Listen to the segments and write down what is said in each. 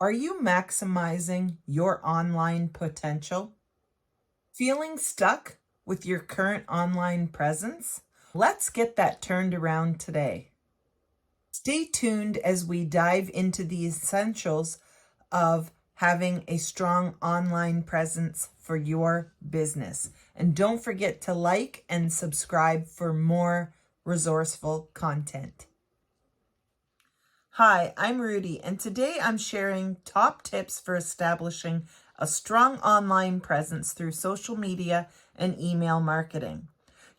Are you maximizing your online potential? Feeling stuck with your current online presence? Let's get that turned around today. Stay tuned as we dive into the essentials of having a strong online presence for your business. And don't forget to like and subscribe for more resourceful content. Hi, I'm Rudy, and today I'm sharing top tips for establishing a strong online presence through social media and email marketing.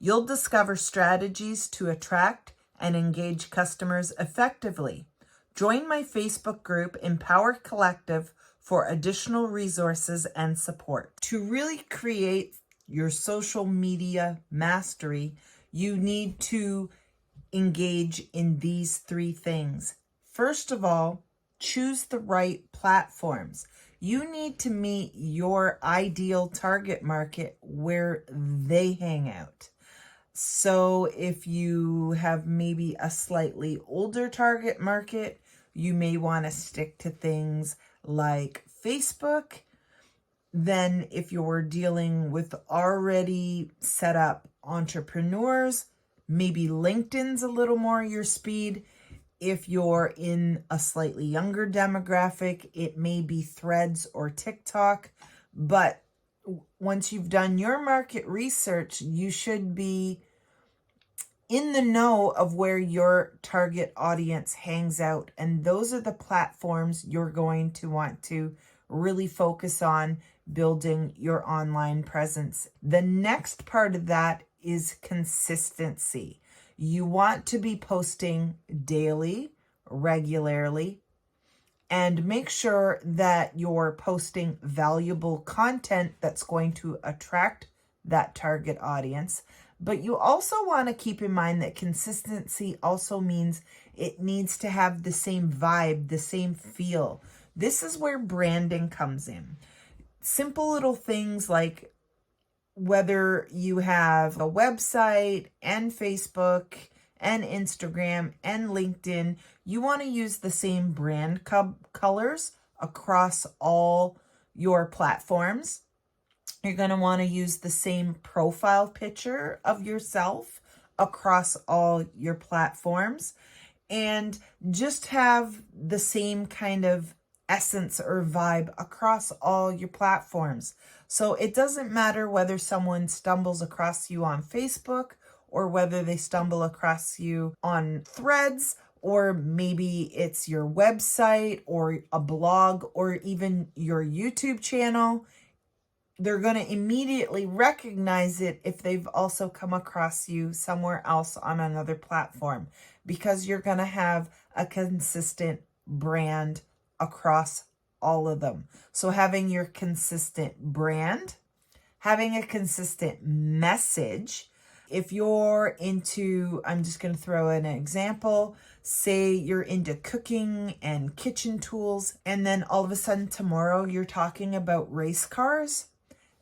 You'll discover strategies to attract and engage customers effectively. Join my Facebook group, Empower Collective, for additional resources and support. To really create your social media mastery, you need to engage in these three things. First of all, choose the right platforms. You need to meet your ideal target market where they hang out. So if you have maybe a slightly older target market, you may want to stick to things like Facebook. Then if you're dealing with already set up entrepreneurs, maybe LinkedIn's a little more your speed. If you're in a slightly younger demographic, it may be Threads or TikTok. But once you've done your market research, you should be in the know of where your target audience hangs out. And those are the platforms you're going to want to really focus on building your online presence. The next part of that is consistency. You want to be posting daily, regularly, and make sure that you're posting valuable content that's going to attract that target audience. But you also want to keep in mind that consistency also means it needs to have the same vibe, the same feel. This is where branding comes in. Simple little things like whether you have a website and Facebook and Instagram and LinkedIn, you want to use the same brand colors across all your platforms. You're going to want to use the same profile picture of yourself across all your platforms and just have the same kind of essence or vibe across all your platforms. So it doesn't matter whether someone stumbles across you on Facebook or whether they stumble across you on Threads, or maybe it's your website or a blog or even your YouTube channel. They're going to immediately recognize it if they've also come across you somewhere else on another platform, because you're going to have a consistent brand across all of them. So having your consistent brand, having a consistent message. If you're into, I'm just going to throw in an example, say you're into cooking and kitchen tools, and then all of a sudden tomorrow you're talking about race cars.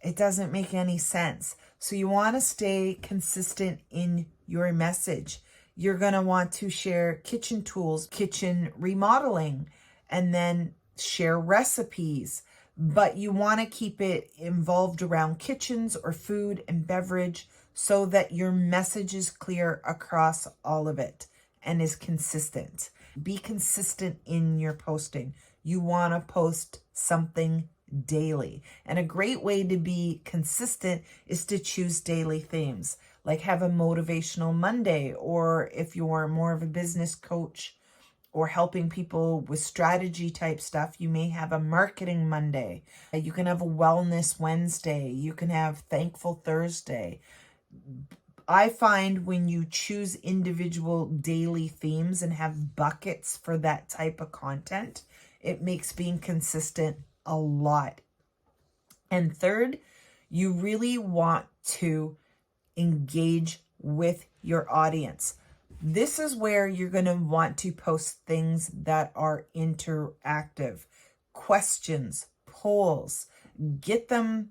It doesn't make any sense. So you want to stay consistent in your message. You're going to want to share kitchen tools, kitchen remodeling, and then share recipes. But you want to keep it involved around kitchens or food and beverage so that your message is clear across all of it and is consistent. Be consistent in your posting. You want to post something daily. And a great way to be consistent is to choose daily themes, like have a motivational Monday, or if you're more of a business coach or helping people with strategy type stuff, you may have a marketing Monday. You can have a wellness Wednesday. You can have thankful Thursday. I find when you choose individual daily themes and have buckets for that type of content, it makes being consistent a lot. And third, you really want to engage with your audience. This is where you're going to want to post things that are interactive, questions, polls, get them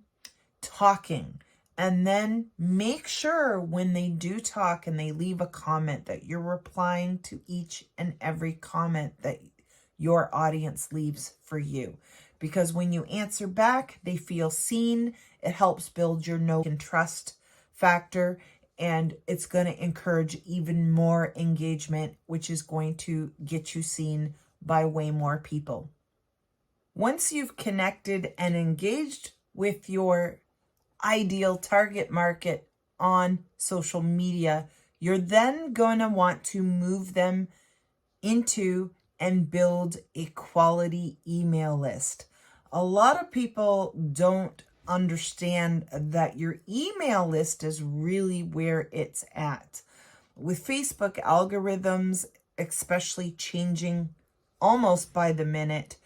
talking. And then make sure when they do talk and they leave a comment that you're replying to each and every comment that your audience leaves for you. Because when you answer back, they feel seen. It helps build your know and trust factor, and it's going to encourage even more engagement, which is going to get you seen by way more people. Once you've connected and engaged with your ideal target market on social media, you're then going to want to move them into and build a quality email list. A lot of people don't understand that your email list is really where it's at. With Facebook algorithms, especially changing almost by the minute,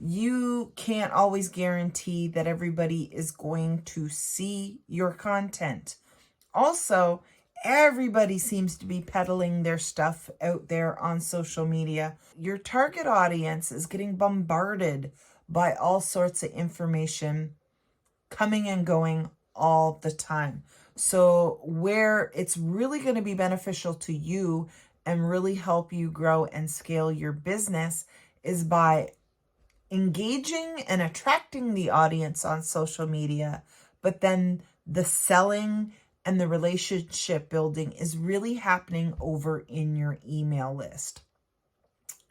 you can't always guarantee that everybody is going to see your content. Also, everybody seems to be peddling their stuff out there on social media. Your target audience is getting bombarded by all sorts of information coming and going all the time. So where it's really going to be beneficial to you and really help you grow and scale your business is by engaging and attracting the audience on social media, but then the selling and the relationship building is really happening over in your email list.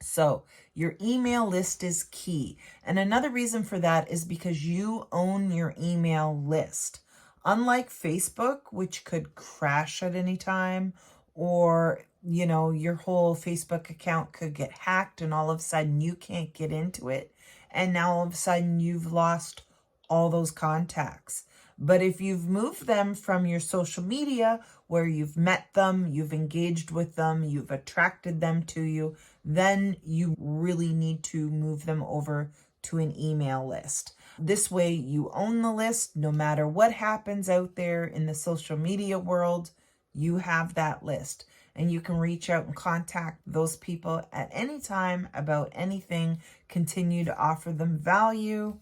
So your email list is key. And another reason for that is because you own your email list. Unlike Facebook, which could crash at any time, or your whole Facebook account could get hacked and all of a sudden you can't get into it. And now all of a sudden you've lost all those contacts. But if you've moved them from your social media where you've met them, you've engaged with them, you've attracted them to you, then you really need to move them over to an email list. This way you own the list. No matter what happens out there in the social media world, you have that list. And you can reach out and contact those people at any time about anything, continue to offer them value,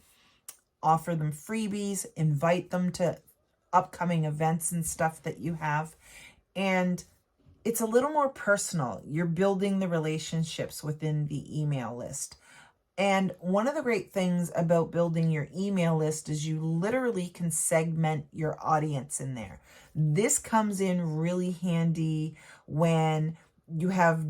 offer them freebies, invite them to upcoming events and stuff that you have. And it's a little more personal. You're building the relationships within the email list. And one of the great things about building your email list is you literally can segment your audience in there. This comes in really handy when you have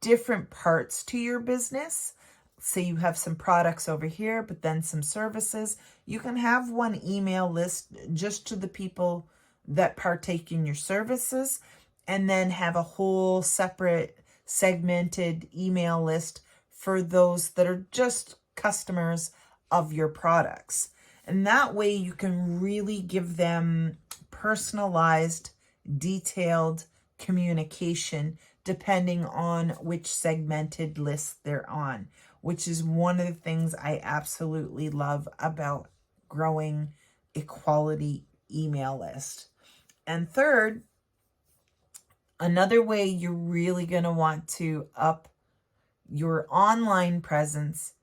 different parts to your business. Say you have some products over here, but then some services. You can have one email list just to the people that partake in your services, and then have a whole separate segmented email list for those that are just customers of your products. And that way you can really give them personalized, detailed communication depending on which segmented list they're on, which is one of the things I absolutely love about growing a quality email list. And third, another way you're really going to want to up your online presence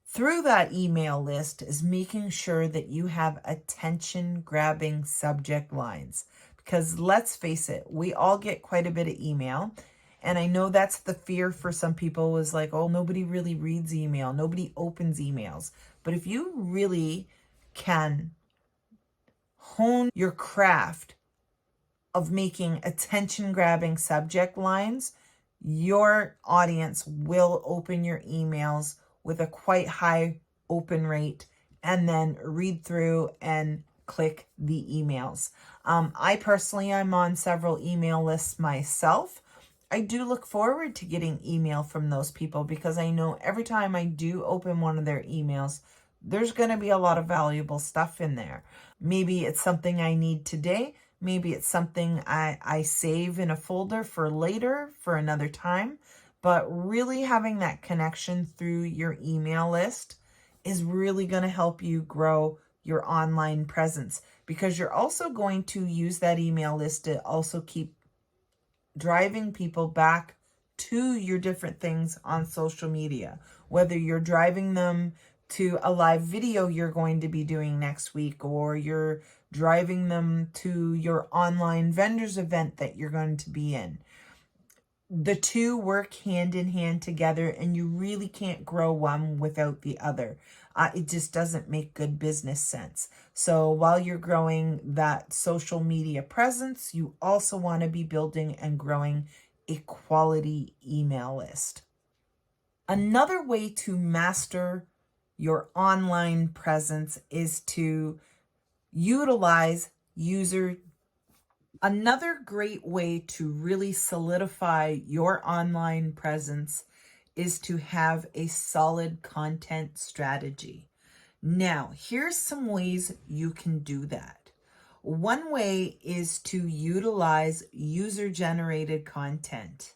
through that email list is making sure that you have attention-grabbing subject lines. Because let's face it, we all get quite a bit of email. And I know that's the fear for some people, is like, oh, nobody really reads email. Nobody opens emails. But if you really can hone your craft of making attention-grabbing subject lines, your audience will open your emails with a quite high open rate and then read through and click the emails. I personally, I'm on several email lists myself. I do look forward to getting email from those people because I know every time I do open one of their emails, there's going to be a lot of valuable stuff in there. Maybe it's something I need today. Maybe it's something I save in a folder for later, for another time. But really having that connection through your email list is really going to help you grow your online presence, because you're also going to use that email list to also keep driving people back to your different things on social media, whether you're driving them to a live video you're going to be doing next week, or you're driving them to your online vendors event that you're going to be in. the two work hand in hand together, and you really can't grow one without the other. It just doesn't make good business sense. So while you're growing that social media presence, you also want to be building and growing a quality email list. Another way to master your online presence is to utilize user. Another great way to really solidify your online presence is to have a solid content strategy. Now, here's some ways you can do that. One way is to utilize user-generated content.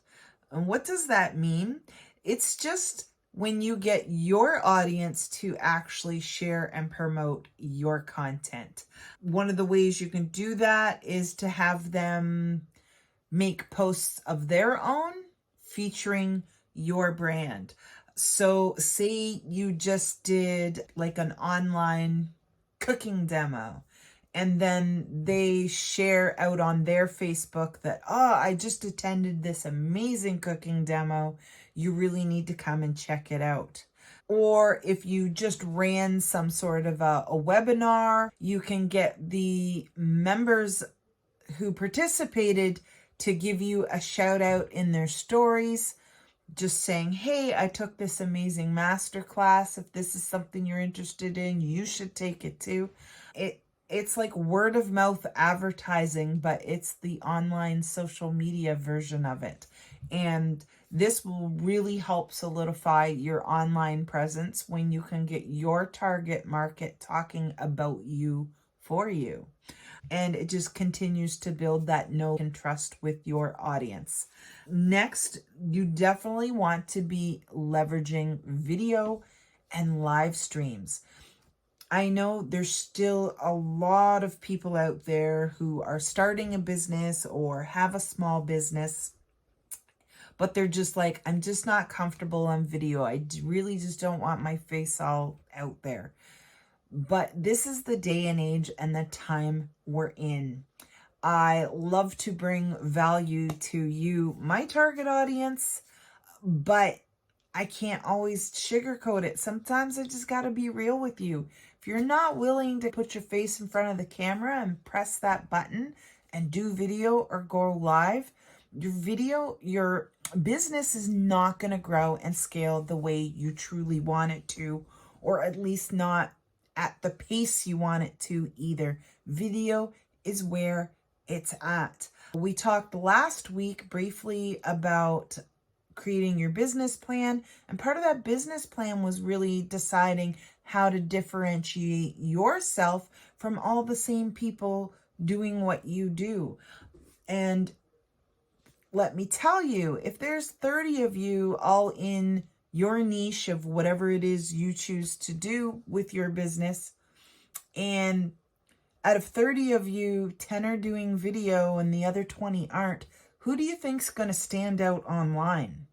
And what does that mean? It's just when you get your audience to actually share and promote your content. One of the ways you can do that is to have them make posts of their own featuring your brand. So say you just did like an online cooking demo, and then they share out on their Facebook that, oh, I just attended this amazing cooking demo. You really need to come and check it out. Or if you just ran some sort of a webinar, you can get the members who participated to give you a shout out in their stories, just saying, hey, I took this amazing masterclass. If this is something you're interested in, you should take it too. It's like word of mouth advertising, but it's the online social media version of it. And this will really help solidify your online presence when you can get your target market talking about you for you. And it just continues to build that know and trust with your audience. Next, you definitely want to be leveraging video and live streams. I know there's still a lot of people out there who are starting a business or have a small business, but they're just like, I'm just not comfortable on video. I really just don't want my face all out there. But this is the day and age and the time we're in. I love to bring value to you, my target audience, but I can't always sugarcoat it. Sometimes I just got to be real with you. If you're not willing to put your face in front of the camera and press that button and do video or go live, your business is not going to grow and scale the way you truly want it to, or at least not at the pace you want it to either. Video is where it's at. We talked last week briefly about creating your business plan, and part of that business plan was really deciding how to differentiate yourself from all the same people doing what you do. And let me tell you, if there's 30 of you all in your niche of whatever it is you choose to do with your business, and out of 30 of you, 10 are doing video and the other 20 aren't, who do you think's going to stand out online?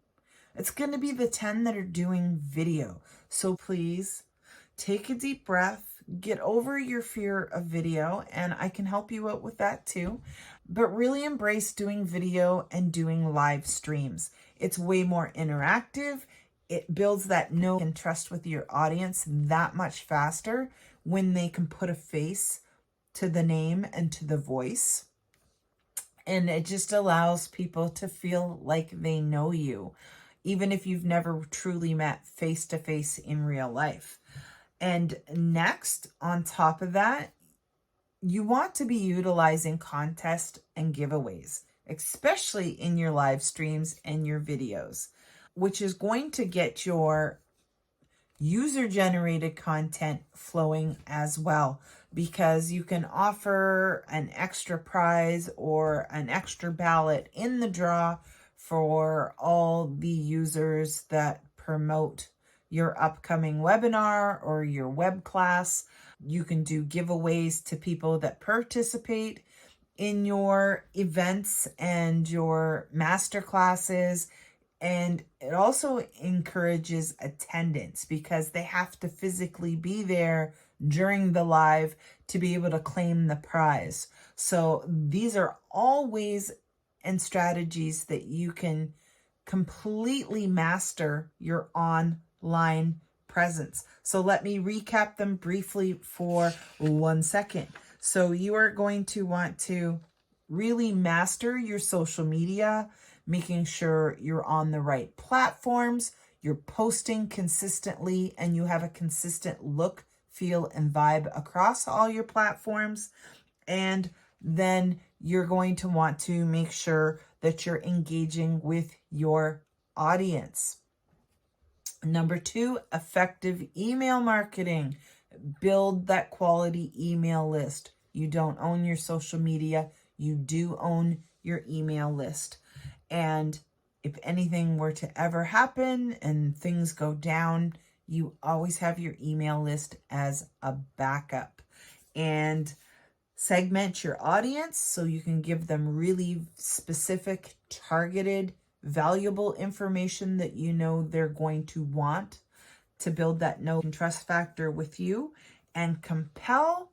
It's going to be the 10 that are doing video. So please take a deep breath, get over your fear of video, and I can help you out with that too. But really embrace doing video and doing live streams. It's way more interactive. It builds that know and trust with your audience that much faster when they can put a face to the name and to the voice. And it just allows people to feel like they know you, even if you've never truly met face to face in real life. And next, on top of that, you want to be utilizing contests and giveaways, especially in your live streams and your videos, which is going to get your user-generated content flowing as well, because you can offer an extra prize or an extra ballot in the draw for all the users that promote your upcoming webinar or your web class. You can do giveaways to people that participate in your events and your master classes. And it also encourages attendance because they have to physically be there during the live to be able to claim the prize. So these are all ways and strategies that you can completely master your online presence. So let me recap them briefly for 1 second. So you are going to want to really master your social media, making sure you're on the right platforms, you're posting consistently, and you have a consistent look, feel, and vibe across all your platforms. And then you're going to want to make sure that you're engaging with your audience. Number 2, effective email marketing. Build that quality email list. You don't own your social media. You do own your email list. And if anything were to ever happen and things go down, you always have your email list as a backup. And segment your audience so you can give them really specific, targeted, valuable information that you know they're going to want to build that know and trust factor with you, and compel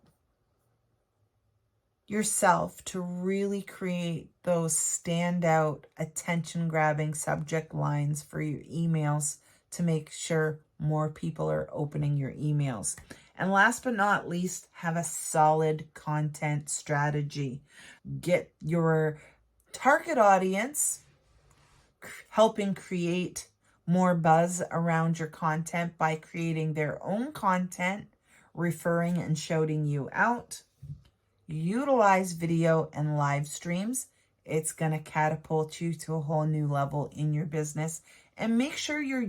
yourself to really create those standout, attention-grabbing subject lines for your emails to make sure more people are opening your emails. And last but not least, have a solid content strategy. Get your target audience helping create more buzz around your content by creating their own content, referring and shouting you out. Utilize video and live streams. It's going to catapult you to a whole new level in your business. And make sure you're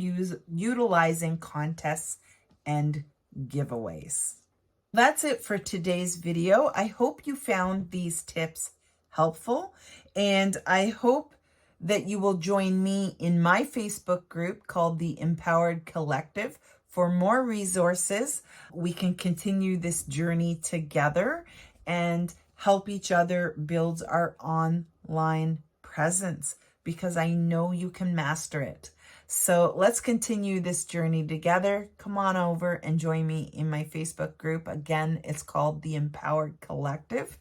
utilizing contests and giveaways. That's it for today's video. I hope you found these tips helpful, and I hope that you will join me in my Facebook group called the Empowered Collective for more resources. We can continue this journey together and help each other build our online presence, because I know you can master it. So let's continue this journey together. Come on over and join me in my Facebook group. Again, it's called the Empowered Collective,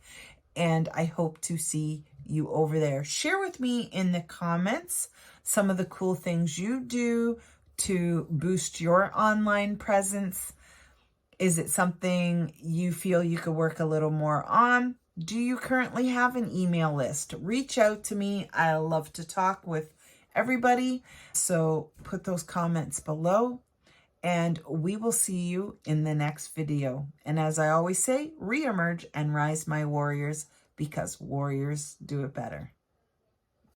and I hope to see you over there. Share with me in the comments some of the cool things you do to boost your online presence. Is it something you feel you could work a little more on? Do you currently have an email list? Reach out to me. I love to talk with everybody. So put those comments below, and we will see you in the next video. And as I always say, reemerge and rise, my warriors, because warriors do it better.